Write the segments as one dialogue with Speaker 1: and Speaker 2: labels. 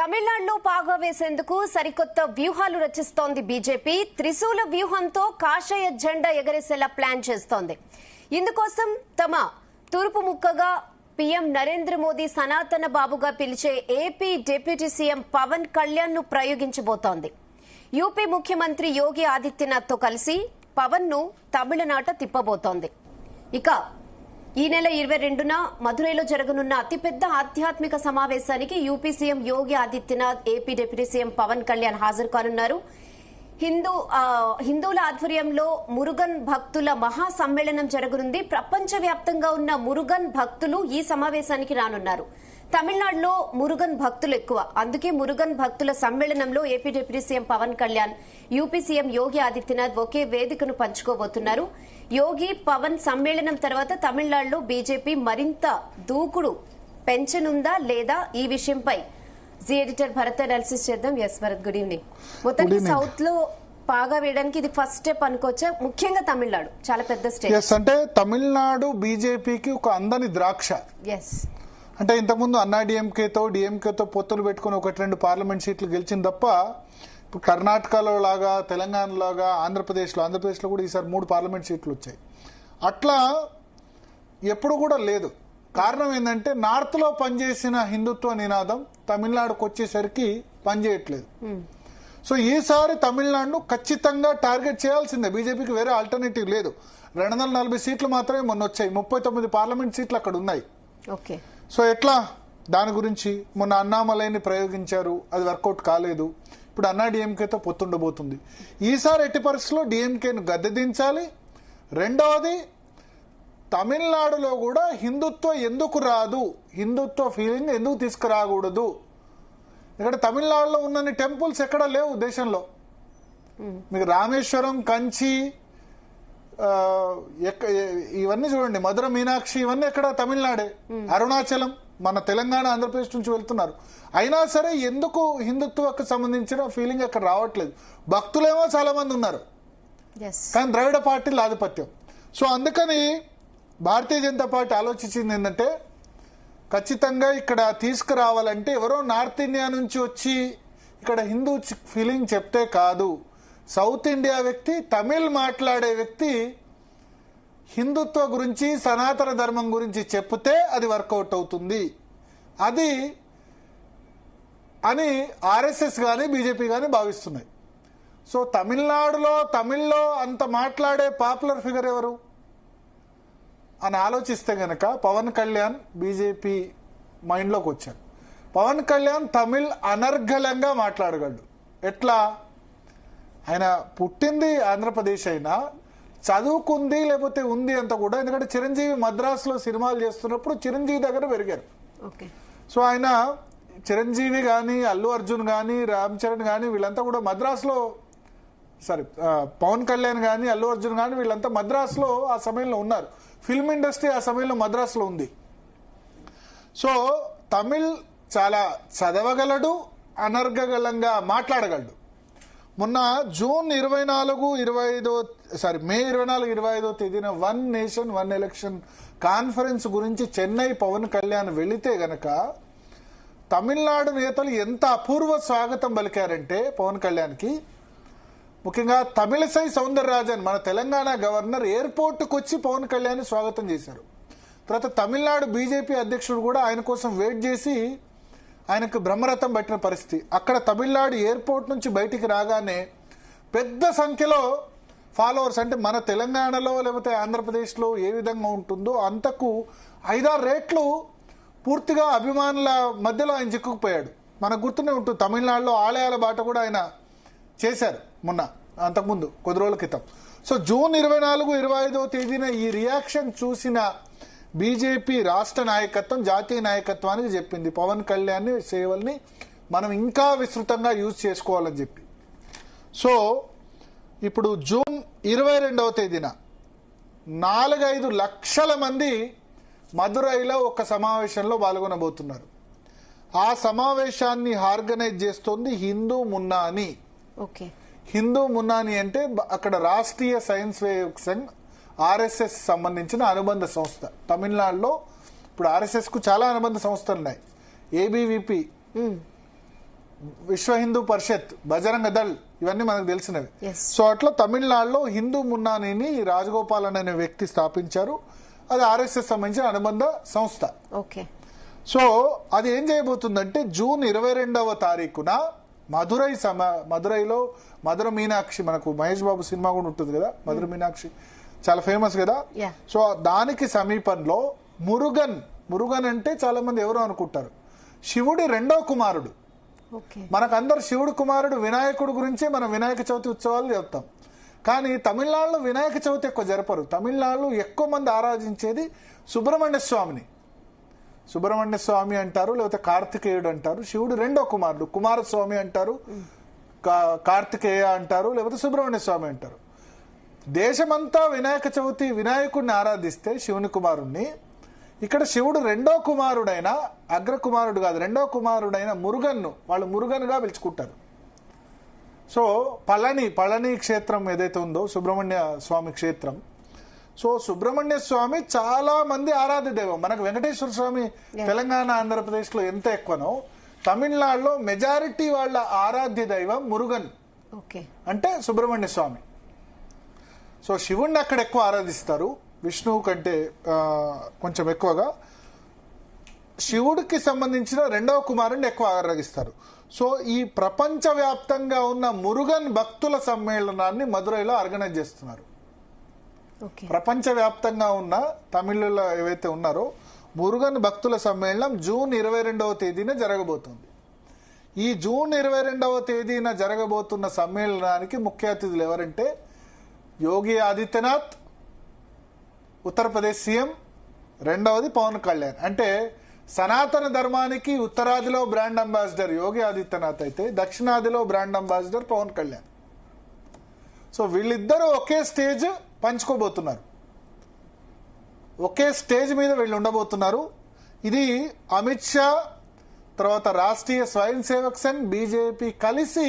Speaker 1: తమిళనాడులో పాగా వేసేందుకు సరికొత్త వ్యూహాలు రచిస్తోంది బీజేపీ. త్రిశూల వ్యూహంతో కాషాయ జెండా ఎగరేసేలా ప్లాన్ చేస్తోంది. ఇందుకోసం తమ తూర్పు ముక్కగా పీఎం నరేంద్ర మోదీ సనాతన బాబుగా పిలిచే AP deputy CM Pawan Kalyan ను ప్రయోగించబోతోంది. యూపీ ముఖ్యమంత్రి యోగి ఆదిత్యనాథ్ తో కలిసి పవన్ ను తమిళనాట తిప్పబోతోంది. ఇక ఈ నెల 22న మధురైలో జరగనున్న అతిపెద్ద ఆధ్యాత్మిక సమావేశానికి UP CM Yogi Adityanath, AP deputy CM Pawan Kalyan హాజరు కానున్నారు. హిందువుల ఆధ్వర్యంలో మురుగన్ భక్తుల మహా సమ్మేళనం జరగనుంది. ప్రపంచవ్యాప్తంగా ఉన్న మురుగన్ భక్తులు ఈ సమావేశానికి రానున్నారు. తమిళనాడులో మురుగన్ భక్తులు ఎక్కువ, అందుకే మురుగన్ భక్తుల సమ్మేళనంలో AP deputy CM Pawan Kalyan, UP CM Yogi Adityanath ఒకే వేదికను పంచుకోబోతున్నారు. యోగి పవన్ సమ్మేళనం తర్వాత తమిళనాడులో బీజేపీ మరింత దూకుడు పెంచనుందా లేదా ఈ విషయంపై జీ ఎడిటర్ భరత్ అనాలిసిస్ చేద్దాం. Yes Bharat, good evening. మొత్తానికి సౌత్ లో పాగా వేయడానికి ఇది ఫస్ట్ స్టెప్ అనుకోవచ్చా? ముఖ్యంగా తమిళనాడు చాలా పెద్ద స్టేట్.
Speaker 2: అంటే తమిళనాడు బీజేపీకి ఒక అందని ద్రాక్ష. అంటే ఇంతకుముందు డిఎంకేతో పొత్తులు పెట్టుకుని 1-2 పార్లమెంట్ సీట్లు గెలిచింది తప్ప ఇప్పుడు కర్ణాటకలో లాగా, తెలంగాణలాగా, ఆంధ్రప్రదేశ్లో కూడా ఈసారి 3 పార్లమెంట్ సీట్లు వచ్చాయి. అట్లా ఎప్పుడు కూడా లేదు. కారణం ఏంటంటే నార్త్ లో పనిచేసిన హిందుత్వ నినాదం తమిళనాడుకు వచ్చేసరికి పనిచేయట్లేదు. సో ఈసారి తమిళనాడును ఖచ్చితంగా టార్గెట్ చేయాల్సిందే. బీజేపీకి వేరే ఆల్టర్నేటివ్ లేదు. 240 సీట్లు మాత్రమే మొన్న వచ్చాయి. 39 పార్లమెంట్ సీట్లు అక్కడ ఉన్నాయి. సో ఎట్లా, దాని గురించి మొన్న అన్నామలైని ప్రయోగించారు, అది వర్కౌట్ కాలేదు. ఇప్పుడు డిఎంకేతో పొత్తుండబోతుంది. ఈసారి ఎట్టి పరిస్థితుల్లో డిఎంకేను గద్దెదించాలి. రెండవది, తమిళనాడులో కూడా హిందుత్వం ఎందుకు రాదు, హిందుత్వ ఫీలింగ్ ఎందుకు తీసుకురాకూడదు? ఇక్కడ తమిళనాడులో ఉన్న టెంపుల్స్ ఎక్కడా లేవు దేశంలో. మీకు రామేశ్వరం, కంచి, ఇవన్నీ చూడండి, మధుర మీనాక్షి, ఇవన్నీ ఎక్కడ తమిళనాడే. అరుణాచలం మన తెలంగాణ, ఆంధ్రప్రదేశ్ నుంచి వెళ్తున్నారు. అయినా సరే ఎందుకు హిందుత్వకు సంబంధించిన ఫీలింగ్ అక్కడ రావట్లేదు? భక్తులేమో చాలా మంది ఉన్నారు, కానీ ద్రవిడ పార్టీల ఆధిపత్యం. సో అందుకని భారతీయ జనతా పార్టీ ఆలోచించింది ఏంటంటే, ఖచ్చితంగా ఇక్కడ తీసుకురావాలంటే ఎవరో నార్త్ ఇండియా నుంచి వచ్చి ఇక్కడ హిందూ ఫీలింగ్ చెప్తే కాదు, సౌత్ ఇండియా వ్యక్తి, తమిళ్ మాట్లాడే వ్యక్తి హిందుత్వ గురించి, సనాతన ధర్మం గురించి చెప్తే అది వర్కౌట్ అవుతుంది. అది అని ఆర్ఎస్ఎస్ కానీ బీజేపీ కానీ భావిస్తున్నాయి. సో తమిళ్లో అంత మాట్లాడే పాపులర్ ఫిగర్ ఎవరు అని ఆలోచిస్తే గనక పవన్ కళ్యాణ్ బీజేపీ మైండ్లోకి వచ్చారు. పవన్ కళ్యాణ్ తమిళ్ అనర్గళంగా మాట్లాడగలడు. ఎట్లా? ఆయన పుట్టింది ఆంధ్రప్రదేశ్ అయినా చదువుకుంది లేకపోతే ఉంది అంత కూడా, ఎందుకంటే చిరంజీవి మద్రాసులో సినిమాలు చేస్తున్నప్పుడు చిరంజీవి దగ్గర పెరిగారు. సో ఆయన చిరంజీవి కానీ, అల్లు అర్జున్ కానీ, రామ్ చరణ్ కానీ వీళ్ళంతా కూడా మద్రాసులో, పవన్ కళ్యాణ్ కానీ, అల్లు అర్జున్ కానీ వీళ్ళంతా మద్రాసులో ఆ సమయంలో ఉన్నారు. ఫిల్మ్ ఇండస్ట్రీ ఆ సమయంలో మద్రాసులో ఉంది. సో తమిళ్ చాలా చదవగలడు, అనర్గళంగా మాట్లాడగలడు. మొన్న మే 24-25 తేదీన 1 నేషన్ 1 ఎలక్షన్ కాన్ఫరెన్స్ గురించి చెన్నై పవన్ కళ్యాణ్ వెళితే గనక తమిళనాడు నేతలు ఎంత అపూర్వ స్వాగతం పలికారంటే పవన్ కళ్యాణ్కి. ముఖ్యంగా తమిళసై సౌందరరాజన్, మన తెలంగాణ గవర్నర్, ఎయిర్పోర్ట్కి వచ్చి పవన్ కళ్యాణ్ స్వాగతం చేశారు. తర్వాత తమిళనాడు బీజేపీ అధ్యక్షుడు కూడా ఆయన కోసం వెయిట్ చేసి ఆయనకు బ్రహ్మరథం పట్టిన పరిస్థితి. అక్కడ తమిళనాడు ఎయిర్పోర్ట్ నుంచి బయటికి రాగానే పెద్ద సంఖ్యలో ఫాలోవర్స్, అంటే మన తెలంగాణలో లేకపోతే ఆంధ్రప్రదేశ్లో ఏ విధంగా ఉంటుందో అంతకు 5-6 రెట్లు పూర్తిగా అభిమానుల మధ్యలో ఆయన చిక్కుకుపోయాడు. మనకు గుర్తునే ఉంటుంది, తమిళనాడులో ఆలయాల బాట కూడా ఆయన చేశారు మొన్న, అంతకుముందు కొద్ది రోజుల క్రితం. సో జూన్ 24-25 తేదీన ఈ రియాక్షన్ చూసిన బీజేపీ రాష్ట్ర నాయకత్వం జాతీయ నాయకత్వానికి చెప్పింది, పవన్ కళ్యాణ్ సేవల్ని మనం ఇంకా విస్తృతంగా యూజ్ చేసుకోవాలని చెప్పి. సో ఇప్పుడు జూన్ 22వ తేదీన 4-5 లక్షల మంది మదురైలో ఒక సమావేశంలో పాల్గొనబోతున్నారు. ఆ సమావేశాన్ని ఆర్గనైజ్ చేస్తోంది హిందూ మున్నాని. హిందూ మున్నాని అంటే అక్కడ రాష్ట్రీయ సైన్స్ సంఘ్, ఆర్ఎస్ఎస్ సంబంధించిన అనుబంధ సంస్థ. తమిళనాడులో ఇప్పుడు ఆర్ఎస్ఎస్ కు చాలా అనుబంధ సంస్థలు ఉన్నాయి. ఏబీవీపీ విశ్వ హిందూ పరిషత్, బజరంగ దళ్, ఇవన్నీ మనకు తెలిసినవి.
Speaker 1: Yes.
Speaker 2: సో అట్లా తమిళనాడులో హిందూ మున్నానిని రాజగోపాలన్ అనే వ్యక్తి స్థాపించారు. అది ఆర్ఎస్ఎస్ సంబంధించిన అనుబంధ సంస్థ.
Speaker 1: ఓకే.
Speaker 2: సో అది ఏం చేయబోతుందంటే జూన్ 22వ తారీఖున మధురైలో మధుర మీనాక్షి, మనకు మహేష్ బాబు సినిమా కూడా ఉంటుంది కదా, మధుర మీనాక్షి చాలా ఫేమస్ కదా.
Speaker 1: Yeah.
Speaker 2: సో దానికి సమీపంలో మురుగన్ అంటే చాలా మంది ఎవరు అనుకుంటారు, శివుడి రెండో కుమారుడు.
Speaker 1: ఓకే.
Speaker 2: మనకందరు శివుడు కుమారుడు వినాయకుడు గురించే మనం వినాయక చవితి ఉత్సవాలు చెప్తాం. కానీ తమిళనాడులో వినాయక చవితి ఎక్కువ జరపరు. తమిళనాడులో ఎక్కువ మంది ఆరాధించేది సుబ్రహ్మణ్య స్వామిని. సుబ్రహ్మణ్య స్వామి అంటారు, లేకపోతే కార్తికేయుడు అంటారు. శివుడు రెండో కుమారుడు, కుమారస్వామి అంటారు, కార్తికేయ అంటారు, లేకపోతే సుబ్రహ్మణ్య స్వామి అంటారు. దేశమంతా వినాయక చవితి వినాయకుడిని ఆరాధిస్తే శివుని కుమారుణ్ణి, ఇక్కడ శివుడు రెండో కుమారుడైన, అగ్రకుమారుడు కాదు, రెండో కుమారుడైన మురుగన్ను వాళ్ళు మురుగన్గా పిలుచుకుంటారు. సో పళని క్షేత్రం ఏదైతే ఉందో సుబ్రహ్మణ్య స్వామి క్షేత్రం, సో సుబ్రహ్మణ్య స్వామి చాలా మంది ఆరాధ్య దైవం. మనకు వెంకటేశ్వర స్వామి తెలంగాణ ఆంధ్రప్రదేశ్ లో ఎంత ఎక్కువనో, తమిళనాడులో మెజారిటీ వాళ్ళ ఆరాధ్య దైవం మురుగన్, అంటే సుబ్రహ్మణ్య స్వామి. సో శివుణ్ణి అక్కడ ఎక్కువ ఆరాధిస్తారు, విష్ణువు కంటే కొంచెం ఎక్కువగా. శివుడికి సంబంధించిన రెండవ కుమారుడిని ఎక్కువ ఆరాధిస్తారు. సో ఈ ప్రపంచవ్యాప్తంగా ఉన్న మురుగన్ భక్తుల సమ్మేళనాన్ని మదురైలో ఆర్గనైజ్ చేస్తున్నారు. ప్రపంచవ్యాప్తంగా ఉన్న తమిళులు ఏవైతే ఉన్నారో మురుగన్ భక్తుల సమ్మేళనం జూన్ 22వ తేదీన జరగబోతుంది. ఈ జూన్ 22వ తేదీన జరగబోతున్న సమ్మేళనానికి ముఖ్య అతిథులు ఎవరంటే యోగి ఆదిత్యనాథ్, ఉత్తరప్రదేశ్ సీఎం, రెండవది పవన్ కళ్యాణ్. అంటే సనాతన ధర్మానికి ఉత్తరాదిలో బ్రాండ్ అంబాసిడర్ యోగి ఆదిత్యనాథ్ అయితే దక్షిణాదిలో brand ambassador Pawan Kalyan. So వీళ్ళిద్దరూ ఒకే స్టేజ్ పంచుకోబోతున్నారు, ఒకే స్టేజ్ మీద వీళ్ళు ఉండబోతున్నారు. ఇది అమిత్ షా, తర్వాత రాష్ట్రీయ స్వయం సేవక్ సంఘ్, బీజేపీ కలిసి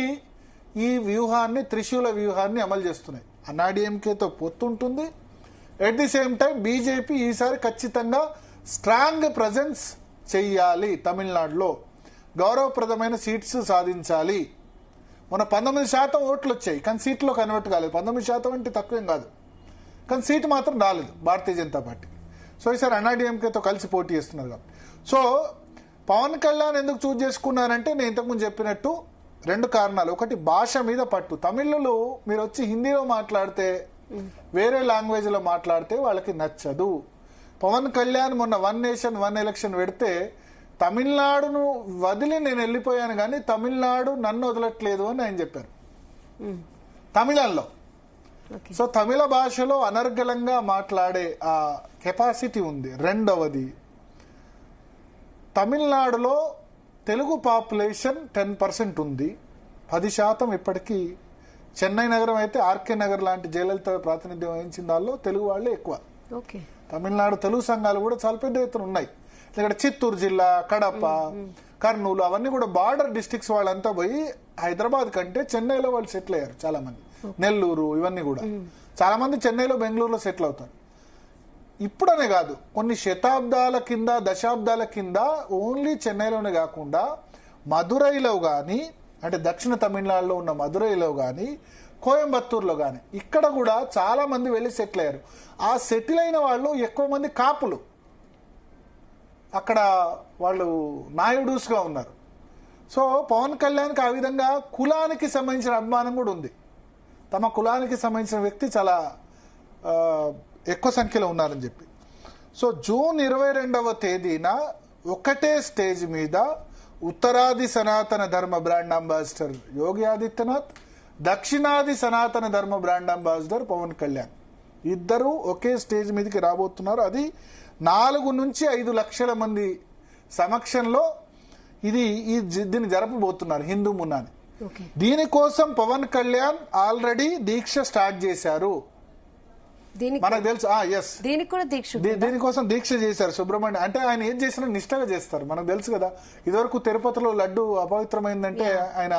Speaker 2: ఈ వ్యూహాన్ని, త్రిశూల వ్యూహాన్ని అమలు చేస్తున్నాయి. అన్నాడీఎంకేతో పొత్తుంటుంది. At the same time BJP ఈసారి ఖచ్చితంగా స్ట్రాంగ్ ప్రజెన్స్ చెయ్యాలి, తమిళనాడులో గౌరవప్రదమైన సీట్స్ సాధించాలి. మన 19% ఓట్లు వచ్చాయి, కానీ సీట్లో కన్వర్ట్ కాలేదు. 19% అంటే తక్కువేం కాదు, కానీ సీటు మాత్రం రాలేదు భారతీయ జనతా పార్టీ. సో ఈసారి అన్నాడీఎంకేతో కలిసి పోటీ చేస్తున్నారు కాబట్టి. సో పవన్ కళ్యాణ్ ఎందుకు చూజ్ చేసుకున్నారంటే నేను ఇంతకుముందు చెప్పినట్టు 2 కారణాలు. ఒకటి భాష మీద పట్టు. తమిళులు మీరు వచ్చి హిందీలో మాట్లాడితే, వేరే లాంగ్వేజ్ లో మాట్లాడితే వాళ్ళకి నచ్చదు. పవన్ కళ్యాణ్ మొన్న 1 నేషన్ 1 ఎలక్షన్ పెడితే తమిళనాడును వదిలి నేను వెళ్ళిపోయాను కానీ తమిళనాడు నన్ను వదలట్లేదు అని ఆయన చెప్పారు తమిళంలో. సో తమిళ భాషలో అనర్గళంగా మాట్లాడే ఆ కెపాసిటీ ఉంది. రెండవది, తమిళనాడులో తెలుగు పాపులేషన్ 10% ఉంది, 10% ఇప్పటికీ. చెన్నై నగరం అయితే ఆర్కే నగర్ లాంటి జయలలిత ప్రాతినిధ్యం వహించిన దానిలో తెలుగు వాళ్ళే ఎక్కువ. తమిళనాడు తెలుగు సంఘాలు కూడా చాలా పెద్ద ఎత్తున ఉన్నాయి. ఇక్కడ చిత్తూరు జిల్లా, కడప, కర్నూలు అవన్నీ కూడా బార్డర్ డిస్ట్రిక్ట్స్ వాళ్ళంతా పోయి హైదరాబాద్ కంటే చెన్నైలో వాళ్ళు సెటిల్ అయ్యారు చాలా మంది. నెల్లూరు ఇవన్నీ కూడా చాలా మంది చెన్నైలో, బెంగళూరులో సెటిల్ అవుతారు. ఇప్పుడనే కాదు, కొన్ని శతాబ్దాల కింద, దశాబ్దాల కింద ఓన్లీ చెన్నైలోనే కాకుండా మదురైలో కానీ, అంటే దక్షిణ తమిళనాడులో ఉన్న మదురైలో కానీ, కోయంబత్తూరులో కానీ ఇక్కడ కూడా చాలా మంది వెళ్ళి సెటిల్ అయ్యారు. ఆ సెటిల్ అయిన వాళ్ళు ఎక్కువ మంది కాపులు, అక్కడ వాళ్ళు నాయుడుస్గా ఉన్నారు. సో పవన్ కళ్యాణ్కి ఆ విధంగా కులానికి సంబంధించిన అభిమానం కూడా ఉంది. తమ కులానికి సంబంధించిన వ్యక్తి చాలా ఎక్కువ సంఖ్యలో ఉన్నారని చెప్పి. సో జూన్ 22వ తేదీన ఒకటే స్టేజ్ మీద ఉత్తరాది సనాతన ధర్మ బ్రాండ్ అంబాసిడర్ యోగి ఆదిత్యనాథ్, దక్షిణాది సనాతన ధర్మ బ్రాండ్ అంబాసిడర్ పవన్ కళ్యాణ్ ఇద్దరు ఒకే స్టేజ్ మీదకి రాబోతున్నారు. అది 4 నుంచి 5 లక్షల మంది సమక్షంలో దీన్ని జరపబోతున్నారు హిందూ మున్నాని. దీనికోసం పవన్ కళ్యాణ్ ఆల్రెడీ దీక్ష స్టార్ట్ చేశారు, మనకు తెలుసు. దీనికోసం దీక్ష చేశారు సుబ్రహ్మణ్యం. అంటే ఆయన ఏం చేసినా నిష్టగా చేస్తారు, మనకు తెలుసు కదా. ఇదివరకు తిరుపతిలో లడ్డు అపవిత్రమైందంటే ఆయన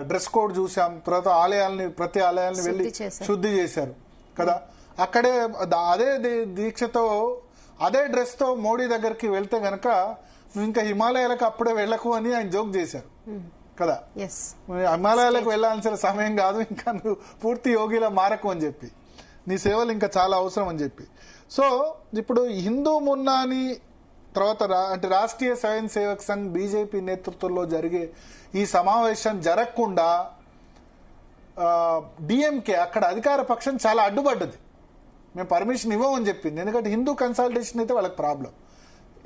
Speaker 2: డ్రెస్ కోడ్ చూసాం, ప్రతి ఆలయాల్ని వెళ్ళి శుద్ధి చేశారు కదా. అక్కడే అదే దీక్షతో, అదే డ్రెస్ తో మోడీ దగ్గరికి వెళ్తే గనక నువ్వు ఇంకా హిమాలయాలకు అప్పుడే వెళ్ళకు అని ఆయన జోక్ చేశారు కదా.
Speaker 1: ఎస్
Speaker 2: హిమాలయాలకు వెళ్ళాల్సిన సమయం కాదు, ఇంకా నువ్వు పూర్తి యోగిలా మారకు అని చెప్పి, నీ సేవలు ఇంకా చాలా అవసరం అని చెప్పి. సో ఇప్పుడు హిందూ మున్నాని తర్వాత అంటే రాష్ట్రీయ స్వయం సేవక్ సంఘ్ బీజేపీ నేతృత్వంలో జరిగే ఈ సమావేశం జరగకుండా డిఎంకే అక్కడ అధికార పక్షం చాలా అడ్డుపడ్డది. మేము పర్మిషన్ ఇవ్వమని చెప్పింది. ఎందుకంటే హిందూ కన్సల్టేషన్ అయితే వాళ్ళకి ప్రాబ్లం.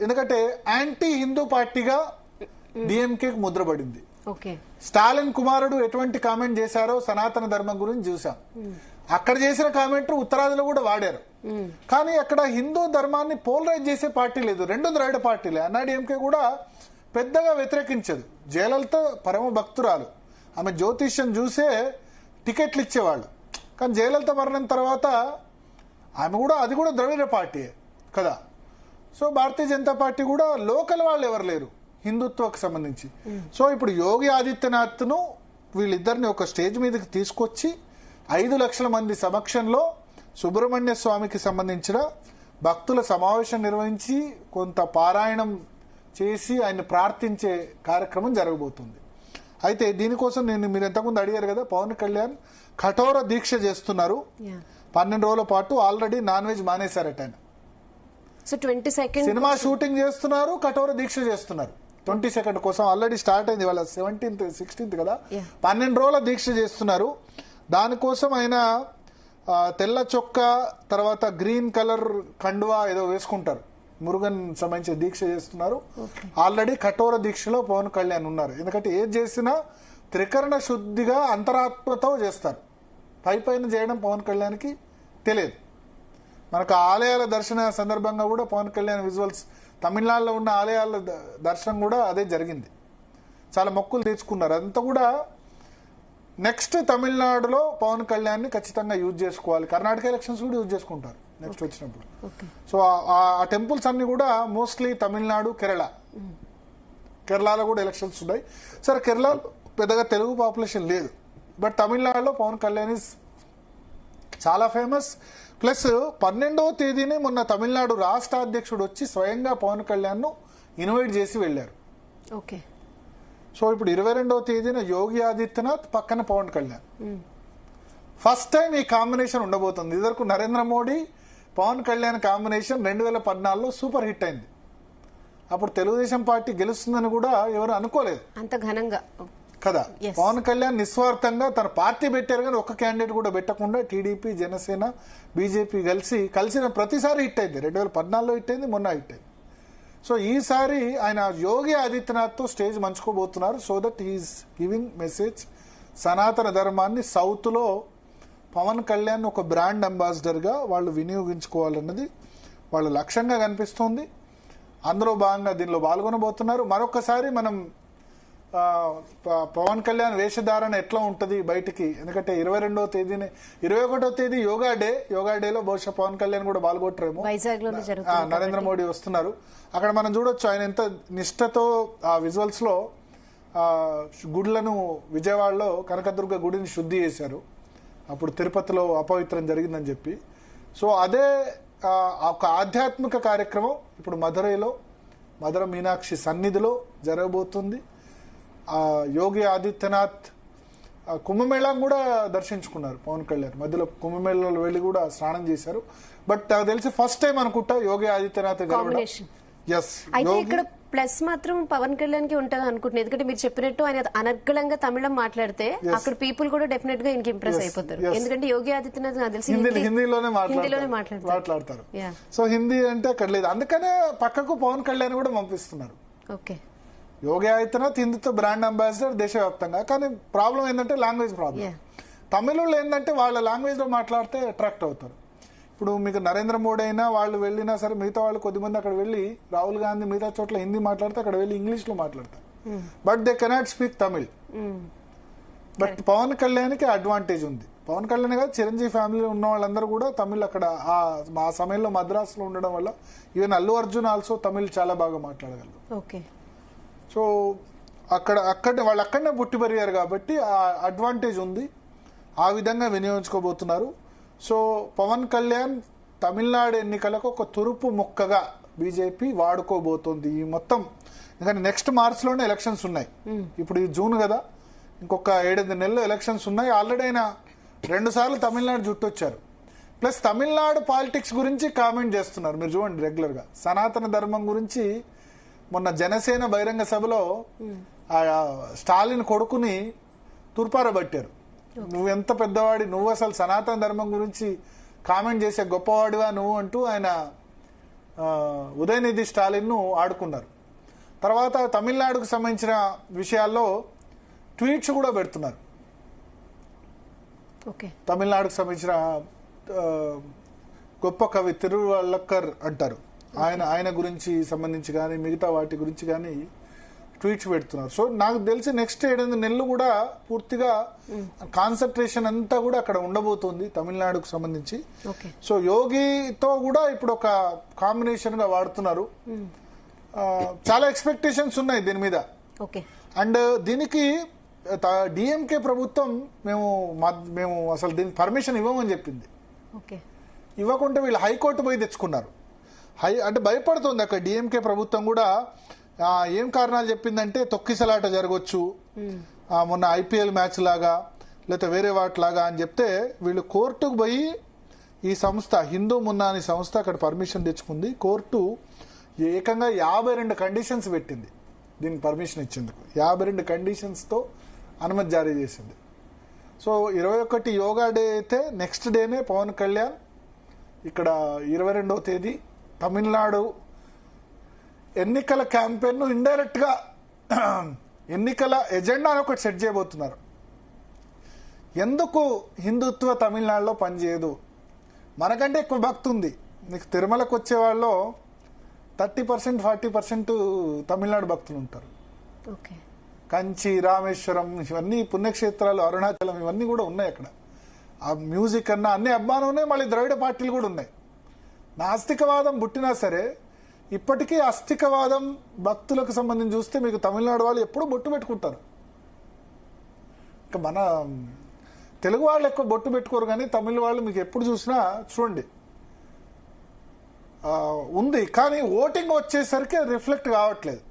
Speaker 2: ఎందుకంటే యాంటీ హిందూ పార్టీగా డిఎంకే ముద్రపడింది. స్టాలిన్ కుమారుడు ఎటువంటి కామెంట్ చేశారో సనాతన ధర్మం గురించి చూసాం. అక్కడ చేసిన కామెంట్ ఉత్తరాదిలో కూడా వాడారు. కానీ అక్కడ హిందూ ధర్మాన్ని పోలరైజ్ చేసే పార్టీ లేదు, రెండు ద్రవిడ పార్టీలే. అన్నాడీఎంకే కూడా పెద్దగా వ్యతిరేకించదు. జయలలిత పరమ భక్తురాలు, ఆమె జ్యోతిష్యం చూసే టికెట్లు ఇచ్చేవాళ్ళు. కానీ జయలలిత మరణం తర్వాత ఆమె కూడా అది కూడా ద్రవిడ పార్టీయే కదా. సో భారతీయ జనతా పార్టీ కూడా లోకల్ వాళ్ళు ఎవరు లేరు హిందుత్వకు సంబంధించి. సో ఇప్పుడు యోగి ఆదిత్యనాథ్ ను వీళ్ళిద్దరిని ఒక స్టేజ్ మీదకి తీసుకొచ్చి 5 లక్షల మంది సమక్షంలో సుబ్రహ్మణ్య స్వామికి సంబంధించిన భక్తుల సమావేశం నిర్వహించి కొంత పారాయణం చేసి ఆయన ప్రార్థించే కార్యక్రమం జరగబోతుంది. అయితే దీనికోసం మీరు ఇంతకుముందు అడిగారు కదా, పవన్ కళ్యాణ్ కఠోర దీక్ష చేస్తున్నారు. 12 రోజుల పాటు ఆల్రెడీ నాన్ వెజ్ మానేశారట ఆయన. సినిమా షూటింగ్ చేస్తున్నారు, కఠోర దీక్ష చేస్తున్నారు. 22 కోసం ఆల్రెడీ స్టార్ట్ అయింది, వాళ్ళ 17th 16th కదా. 12 రోజుల దీక్ష చేస్తున్నారు. దానికోసం ఆయన తెల్ల చొక్కా తర్వాత గ్రీన్ కలర్ కండువా ఏదో వేసుకుంటారు. మురుగన్ సంబంధించి దీక్ష చేస్తున్నారు. ఆల్రెడీ కఠోర దీక్షలో పవన్ కళ్యాణ్ ఉన్నారు. ఎందుకంటే ఏది చేసినా త్రికరణ శుద్ధిగా అంతరాత్మతో చేస్తారు. పైన చేయడం పవన్ కళ్యాణ్కి తెలియదు. మనకు ఆలయాల దర్శన సందర్భంగా కూడా పవన్ కళ్యాణ్ విజువల్స్, తమిళనాడులో ఉన్న ఆలయాల దర్శనం కూడా అదే జరిగింది. చాలా మొక్కులు తెచ్చుకున్నారు. అదంతా కూడా నెక్స్ట్ తమిళనాడులో పవన్ కళ్యాణ్ ని ఖచ్చితంగా యూజ్ చేసుకోవాలి. కర్ణాటక ఎలక్షన్స్ కూడా యూజ్ చేసుకుంటారు నెక్స్ట్ వచ్చినప్పుడు. సో ఆ టెంపుల్స్ అన్ని కూడా మోస్ట్లీ తమిళనాడు, కేరళలో కూడా ఎలక్షన్స్ ఉన్నాయి. సరే, కేరళలో పెద్దగా తెలుగు పాపులేషన్ లేదు, బట్ తమిళనాడులో పవన్ కళ్యాణ్ ఇస్ చాలా ఫేమస్. ప్లస్ 12వ తేదీని మొన్న తమిళనాడు రాష్ట్ర అధ్యక్షుడు వచ్చి స్వయంగా పవన్ కళ్యాణ్ ను ఇన్వైట్ చేసి వెళ్లారు. సో ఇప్పుడు 22వ తేదీన యోగి ఆదిత్యనాథ్ పక్కన పవన్ కళ్యాణ్. ఫస్ట్ టైం ఈ కాంబినేషన్ ఉండబోతుంది. ఇదివరకు నరేంద్ర మోడీ పవన్ కళ్యాణ్ కాంబినేషన్ 2014లో సూపర్ హిట్ అయింది. అప్పుడు తెలుగుదేశం పార్టీ గెలుస్తుందని కూడా ఎవరు అనుకోలేదు
Speaker 1: అంత ఘనంగా
Speaker 2: కదా. పవన్ కళ్యాణ్ నిస్వార్థంగా తన పార్టీ పెట్టారు, కానీ ఒక్క క్యాండిడేట్ కూడా పెట్టకుండా టీడీపీ, జనసేన, బీజేపీ కలిసిన ప్రతిసారి హిట్ అయింది. 2014లో హిట్ అయింది, మొన్న హిట్ అయింది. సో ఈసారి ఆయన యోగి ఆదిత్యనాథ్ తో స్టేజ్ మంచుకోబోతున్నారు. So that he's giving message. సనాతన ధర్మాన్ని సౌత్ లో పవన్ కళ్యాణ్ ఒక బ్రాండ్ అంబాసిడర్ గా వాళ్ళు వినియోగించుకోవాలన్నది వాళ్ళ లక్ష్యంగా కనిపిస్తోంది. అందులో భాగంగా దీనిలో పాల్గొనబోతున్నారు. మరొకసారి మనం పవన్ కళ్యాణ్ వేషధారణ ఎట్లా ఉంటది బయటికి, ఎందుకంటే 22వ తేదీని 21వ తేదీ యోగా డేలో బహుశా పవన్ కళ్యాణ్ కూడా పాల్గొట్టరేమో. నరేంద్ర మోడీ వస్తున్నారు. అక్కడ మనం చూడొచ్చు ఆయన ఎంత నిష్ఠతో ఆ విజువల్స్ లో గుడులను, విజయవాడలో కనకదుర్గ గుడిని శుద్ధి చేశారు. అప్పుడు తిరుపతిలో అపవిత్రం జరిగిందని చెప్పి. సో అదే ఒక ఆధ్యాత్మిక కార్యక్రమం ఇప్పుడు మధుర మీనాక్షి సన్నిధిలో జరగబోతుంది. యోగి ఆదిత్యనాథ్ కుంభమేళా కూడా దర్శించుకున్నారు పవన్ కళ్యాణ్. మధ్యలో కుంభమేళాలో వెళ్లి కూడా స్నానం చేశారు. బట్ నాకు తెలిసి ఫస్ట్ టైం అనుకుంటా యోగి ఆదిత్యనాథ్
Speaker 1: అయితే ఇక్కడ ప్లస్ మాత్రం పవన్ కళ్యాణ్ కి ఉంటది అనుకుంటున్నాను. ఎందుకంటే మీరు చెప్పినట్టు ఆయన అనర్గళంగా తమిళం మాట్లాడితే అక్కడ పీపుల్ కూడా డెఫినెట్ గా ఇంక ఇంప్రెస్ అయిపోతారు. ఎందుకంటే యోగి ఆదిత్యనాథ్ నాకు తెలిసి
Speaker 2: హిందీలోనే మాట్లాడతారు. సో హిందీ అంటే అక్కడ లేదు, అందుకనే పక్కకు పవన్ కళ్యాణ్ కూడా పంపిస్తున్నారు. యోగి ఆదిత్యనాథ్ హిందీతో బ్రాండ్ అంబాసిడర్ దేశవ్యాప్తంగా. కానీ ప్రాబ్లం ఏంటంటే లాంగ్వేజ్ ప్రాబ్లం. తమిళలో ఏంటంటే వాళ్ళ లాంగ్వేజ్ లో మాట్లాడితే అట్రాక్ట్ అవుతారు. ఇప్పుడు మీకు నరేంద్ర మోడీ అయినా వాళ్ళు వెళ్ళినా సరే, మిగతా వాళ్ళు కొద్దిమంది అక్కడ వెళ్ళి, రాహుల్ గాంధీ మిగతా చోట్ల హిందీ మాట్లాడితే అక్కడ వెళ్ళి ఇంగ్లీష్ లో మాట్లాడతారు. But they cannot speak Tamil. But Pawan Kalyan కి అడ్వాంటేజ్ ఉంది. పవన్ కళ్యాణ్ కాదు, చిరంజీవి ఫ్యామిలీలో ఉన్న వాళ్ళందరూ కూడా తమిళ్ అక్కడ ఆ సమయంలో మద్రాసులో ఉండడం వల్ల, ఈవెన్ అల్లు అర్జున్ ఆల్సో తమిళ్ చాలా బాగా మాట్లాడగలరు. సో వాళ్ళు అక్కడనే పుట్టి పెరిగారు కాబట్టి ఆ అడ్వాంటేజ్ ఉంది. ఆ విధంగా వినియోగించుకోబోతున్నారు. సో పవన్ కళ్యాణ్ తమిళనాడు ఎన్నికలకు ఒక తురుపు ముక్కగా బీజేపీ వాడుకోబోతోంది. ఈ మొత్తం ఎందుకంటే నెక్స్ట్ మార్చ్లోనే ఎలక్షన్స్ ఉన్నాయి. ఇప్పుడు ఈ జూన్ కదా, ఇంకొక 7-8 నెలలు ఎలక్షన్స్ ఉన్నాయి. ఆల్రెడీ ఆయన 2 సార్లు తమిళనాడు చుట్టొచ్చారు. ప్లస్ తమిళనాడు పాలిటిక్స్ గురించి కామెంట్ చేస్తున్నారు. మీరు చూడండి రెగ్యులర్గా సనాతన ధర్మం గురించి. మొన్న జనసేన బహిరంగ సభలో స్టాలిన్ కొడుకుని తూర్పారబట్టారు. నువ్వెంత పెద్దవాడి, నువ్వు అసలు సనాతన ధర్మం గురించి కామెంట్ చేసే గొప్పవాడివా నువ్వు అంటూ ఆయన ఉదయనిధి స్టాలిన్ ను ఆడుకున్నారు. తర్వాత తమిళనాడుకు సంబంధించిన విషయాల్లో ట్వీట్స్ కూడా పెడుతున్నారు. తమిళనాడుకు సంబంధించిన గొప్ప కవి తిరువళ్ళక్కర్ అంటారు, ఆయన గురించి సంబంధించి కానీ మిగతా వాటి గురించి కానీ ట్వీట్స్ పెడుతున్నారు. సో నాకు తెలిసి నెక్స్ట్ 7 నెలలు కూడా పూర్తిగా కాన్సన్ట్రేషన్ అంతా కూడా అక్కడ ఉండబోతుంది తమిళనాడుకు సంబంధించి. సో యోగితో కూడా ఇప్పుడు ఒక కాంబినేషన్ గా వాడుతున్నారు. చాలా ఎక్స్పెక్టేషన్స్ ఉన్నాయి దీని మీద. అండ్ దీనికి డిఎంకే ప్రభుత్వం మేము అసలు దీనికి పర్మిషన్ ఇవ్వమని చెప్పింది. ఇవ్వకుంటే వీళ్ళు హైకోర్టు పోయి తెచ్చుకున్నారు. అంటే భయపడుతుంది అక్కడ డిఎంకే ప్రభుత్వం కూడా. ఏం కారణాలు చెప్పిందంటే తొక్కిసలాట జరగవచ్చు, మొన్న ఐపీఎల్ మ్యాచ్ లాగా లేకపోతే వేరే వాటిలాగా అని చెప్తే వీళ్ళు కోర్టుకు పోయి ఈ సంస్థ హిందూ మున్నాని సంస్థ అక్కడ పర్మిషన్ తెచ్చుకుంది. కోర్టు ఏకంగా 52 కండిషన్స్ పెట్టింది దీనికి పర్మిషన్ ఇచ్చేందుకు. 52 కండిషన్స్తో అనుమతి జారీ చేసింది. సో 21 యోగా డే అయితే నెక్స్ట్ డేనే పవన్ కళ్యాణ్ ఇక్కడ 22వ తేదీ తమిళనాడు ఎన్నికల క్యాంపెయిన్ ఇండైరెక్ట్ గా ఎన్నికల ఎజెండాను ఒకటి సెట్ చేయబోతున్నారు. ఎందుకు హిందుత్వ తమిళనాడులో పనిచేయదు? మనకంటే ఎక్కువ భక్తి ఉంది. నీకు తిరుమలకు వచ్చే వాళ్ళు 30% 40% తమిళనాడు భక్తులు ఉంటారు. కంచి, రామేశ్వరం ఇవన్నీ పుణ్యక్షేత్రాలు, అరుణాచలం ఇవన్నీ కూడా ఉన్నాయి అక్కడ. ఆ మ్యూజిక్ అన్నా అన్ని అభిమానం ఉన్నాయి. మళ్ళీ ద్రవిడ పార్టీలు కూడా ఉన్నాయి. నాస్తికవాదం పుట్టినా సరే ఇప్పటికీ అస్తికవాదం భక్తులకు సంబంధించి చూస్తే మీకు తమిళనాడు వాళ్ళు ఎప్పుడూ బొట్టు పెట్టుకుంటారు. ఇంకా మన తెలుగు వాళ్ళు ఎక్కువ బొట్టు పెట్టుకోరు, కానీ తమిళ వాళ్ళు మీకు ఎప్పుడు చూసినా చూడండి ఉంది. కానీ ఓటింగ్ వచ్చేసరికి రిఫ్లెక్ట్ కావట్లేదు.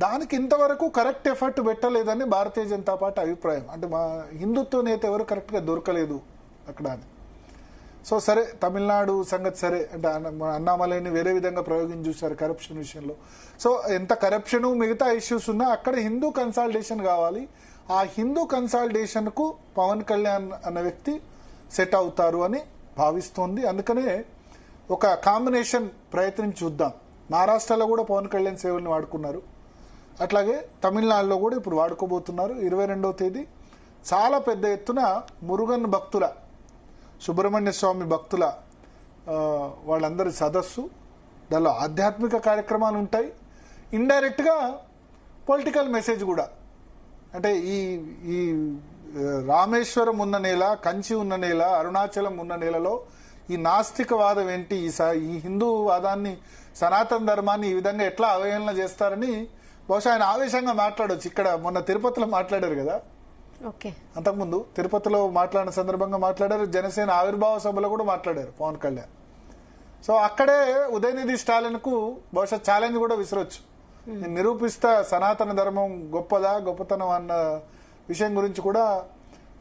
Speaker 2: దానికి ఇంతవరకు కరెక్ట్ ఎఫర్ట్ పెట్టలేదని భారతీయ జనతా పార్టీ అభిప్రాయం. అంటే మా హిందుత్వ నేత ఎవరు కరెక్ట్గా దొరకలేదు అక్కడ అని. సో సరే, తమిళనాడు సంగతి సరే. అంటే అన్నామలైని వేరే విధంగా ప్రయోగించి చూశారు కరప్షన్ విషయంలో. సో ఎంత కరప్షన్ మిగతా ఇష్యూస్ ఉన్నా అక్కడ హిందూ కన్సాలిడేషన్ కావాలి. ఆ హిందూ కన్సాలిడేషన్ కు పవన్ కళ్యాణ్ అన్న వ్యక్తి సెట్ అవుతారు అని భావిస్తోంది. అందుకనే ఒక కాంబినేషన్ ప్రయత్నం చూద్దాం. మహారాష్ట్రలో కూడా పవన్ కళ్యాణ్ సేవల్ని వాడుకున్నారు, అట్లాగే తమిళనాడులో కూడా ఇప్పుడు వాడుకోబోతున్నారు. 22వ తేదీ చాలా పెద్ద ఎత్తున మురుగన్ భక్తుల, సుబ్రహ్మణ్య స్వామి భక్తుల వాళ్ళందరి సదస్సు, దానిలో ఆధ్యాత్మిక కార్యక్రమాలు ఉంటాయి. ఇండైరెక్ట్గా పొలిటికల్ మెసేజ్ కూడా. అంటే ఈ రామేశ్వరం ఉన్న నేల, కంచి ఉన్న నేల, అరుణాచలం ఉన్న నేలలో ఈ నాస్తికవాదం ఏంటి, ఈ హిందూ వాదాన్ని, సనాతన ధర్మాన్ని ఈ విధంగా ఎట్లా అవహేళన చేస్తారని బహుశా ఆయన ఆవేశంగా మాట్లాడవచ్చు. ఇక్కడ మొన్న తిరుపతిలో మాట్లాడారు కదా, అంతకుముందు తిరుపతిలో మాట్లాడిన సందర్భంగా మాట్లాడారు. జనసేన ఆవిర్భావ సభలో కూడా మాట్లాడారు పవన్ కళ్యాణ్. సో అక్కడే ఉదయనిధి స్టాలిన్ కు బహుశా ఛాలెంజ్ కూడా విసరొచ్చు. నేను నిరూపిస్తా సనాతన ధర్మం గొప్పతనం అన్న విషయం గురించి కూడా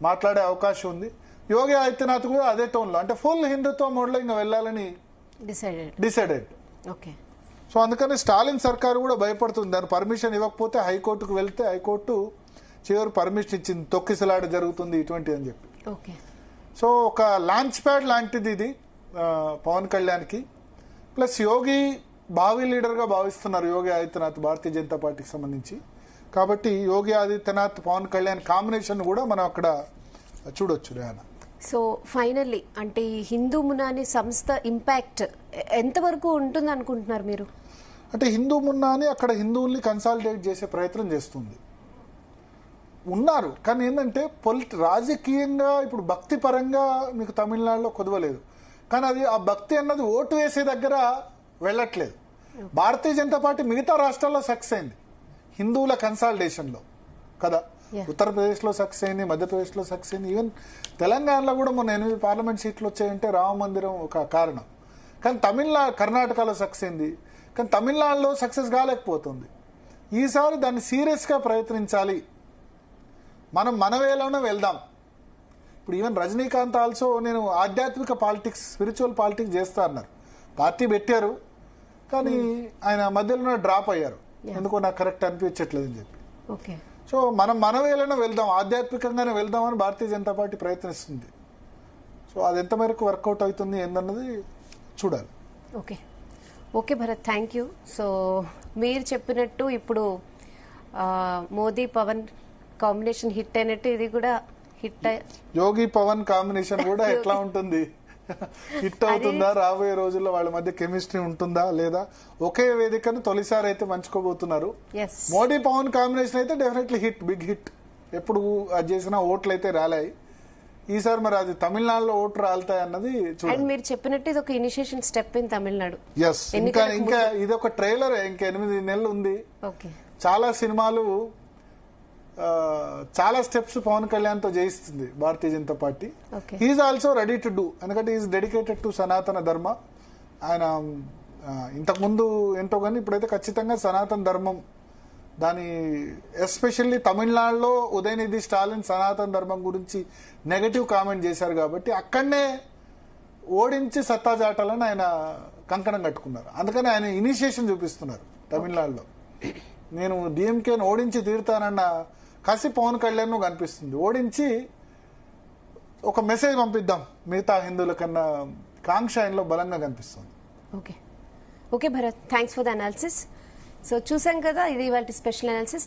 Speaker 2: మాట్లాడే అవకాశం ఉంది. యోగి ఆదిత్యనాథ్ కూడా అదే టోన్ లో, అంటే ఫుల్ హిందుత్వ మోడ్ లో ఇంకా వెళ్ళాలని డిసైడెడ్. సో అందుకని స్టాలిన్ సర్కారు కూడా భయపడుతుంది. దాని పర్మిషన్ ఇవ్వకపోతే హైకోర్టుకు వెళ్తే హైకోర్టు చివరి పర్మిషన్ ఇచ్చింది, తొక్కిసలాట జరుగుతుంది ఇటువంటి అని చెప్పి. సో ఒక లాంచ్ ప్యాడ్ లాంటిది ఇది పవన్ కళ్యాణ్ కి. ప్లస్ యోగి భావి లీడర్ గా భావిస్తున్నారు యోగి ఆదిత్యనాథ్ భారతీయ జనతా పార్టీకి సంబంధించి. కాబట్టి యోగి ఆదిత్యనాథ్ పవన్ కళ్యాణ్ కాంబినేషన్ కూడా మనం అక్కడ చూడొచ్చు రేనా.
Speaker 1: సో ఫైనల్లీ అంటే ఈ హిందూ మున్నాని సంస్థ ఇంపాక్ట్ ఎంతవరకు ఉంటుంది అనుకుంటున్నారు మీరు?
Speaker 2: అంటే హిందూ మున్నాని అక్కడ హిందువుల్ని కన్సాలిడేట్ చేసే ప్రయత్నం చేస్తుంది. ఉన్నారు, కానీ ఏంటంటే రాజకీయంగా ఇప్పుడు భక్తి పరంగా మీకు తమిళనాడులో కొదవలేదు. కానీ అది ఆ భక్తి అన్నది ఓటు వేసే దగ్గర వెళ్ళట్లేదు. భారతీయ జనతా పార్టీ మిగతా రాష్ట్రాల్లో సక్సెస్ అయింది హిందువుల కన్సాలిడేషన్లో కదా. ఉత్తరప్రదేశ్ లో సక్సెస్ అయింది, మధ్యప్రదేశ్ లో సక్సెస్ అయింది, ఈవెన్ తెలంగాణలో కూడా మొన్న 8 పార్లమెంట్ సీట్లు వచ్చాయంటే రామ మందిరం ఒక కారణం. కానీ కర్ణాటకలో సక్సెస్ అయింది, కానీ తమిళనాడులో సక్సెస్ కాలేకపోతుంది. ఈసారి దాన్ని సీరియస్గా ప్రయత్నించాలి, మనం మన వేలోనే వెళ్దాం. ఇప్పుడు ఈవెన్ రజనీకాంత్ ఆల్సో నేను ఆధ్యాత్మిక పాలిటిక్స్, స్పిరిచువల్ పాలిటిక్స్ చేస్తా అన్నారు. పార్టీ పెట్టారు కానీ ఆయన మధ్యలో డ్రాప్ అయ్యారు, ఎందుకో నాకు కరెక్ట్ అనిపించట్లేదు అని చెప్పి.
Speaker 1: ఓకే,
Speaker 2: సో మనం మన వేలోనే వెళ్దాం, ఆధ్యాత్మికంగానే వెళ్దామని భారతీయ జనతా పార్టీ ప్రయత్నిస్తుంది. సో అది ఎంత మేరకు వర్కౌట్ అవుతుంది ఏందన్నది చూడాలి.
Speaker 1: Okay okay Bharat, thank you. So మీరు చెప్పినట్టు ఇప్పుడు మోదీ పవన్ కాంబినేషన్ హిట్ అయినట్టు ఇది కూడా హిట్.
Speaker 2: యోగి పవన్ కాంబినేషన్ కూడా ఎట్లా ఉంటుంది, హిట్ అవుతుందా, రాబోయే రోజుల్లో వాళ్ళ మధ్య కెమిస్ట్రీ ఉంటుందా లేదా? ఒకే వేదికను తొలిసారి అయితే మంచుకోబోతున్నారు. మోడీ పవన్ కాంబినేషన్ అయితే డెఫినెట్లీ హిట్, బిగ్ హిట్. ఎప్పుడు అది చేసిన ఓట్లు అయితే రాలాయి, ఈసారి మరి అది తమిళనాడులో ఓట్లు రాలుతాయి అన్నది చూడండి.
Speaker 1: మీరు చెప్పినట్టు ఇది ఒక initiation step in Tamil Nadu.
Speaker 2: Yes, ఇంకా ఇది ఒక ట్రైలర్, ఇంకా 8 నెలలు ఉంది. చాలా సినిమాలు, చాలా స్టెప్స్ పవన్ కళ్యాణ్ తో చేయిస్తుంది Bharatiya Janata party. He's also ready to do, ఎందుకంటే is dedicated to Sanatana Dharma. ఆయన ఇంతకుముందు ఏంటో కానీ ఇప్పుడైతే ఖచ్చితంగా సనాతన ధర్మం, దాని ఎస్పెషల్లీ తమిళనాడులో ఉదయనిధి స్టాలిన్ సనాతన ధర్మం గురించి నెగటివ్ కామెంట్ చేశారు కాబట్టి అక్కడనే ఓడించి సత్తా చాటాలని ఆయన కంకణం కట్టుకున్నారు. అందుకని ఆయన ఇనిషియేషన్ చూపిస్తున్నారు తమిళనాడులో. నేను డిఎంకేను ఓడించి తీరుతానన్న కసి పవన్ కళ్యాణ్ కనిపిస్తుంది. ఓడించి ఒక మెసేజ్ పంపిద్దాం మిగతా హిందువుల కన్నా కాంక్ష ఆయనలో బలంగా కనిపిస్తుంది.
Speaker 1: Okay okay Bharat, thanks for the analysis. So చూసాం కదా, ఇది ఇవాళ స్పెషల్ అనాలిసిస్.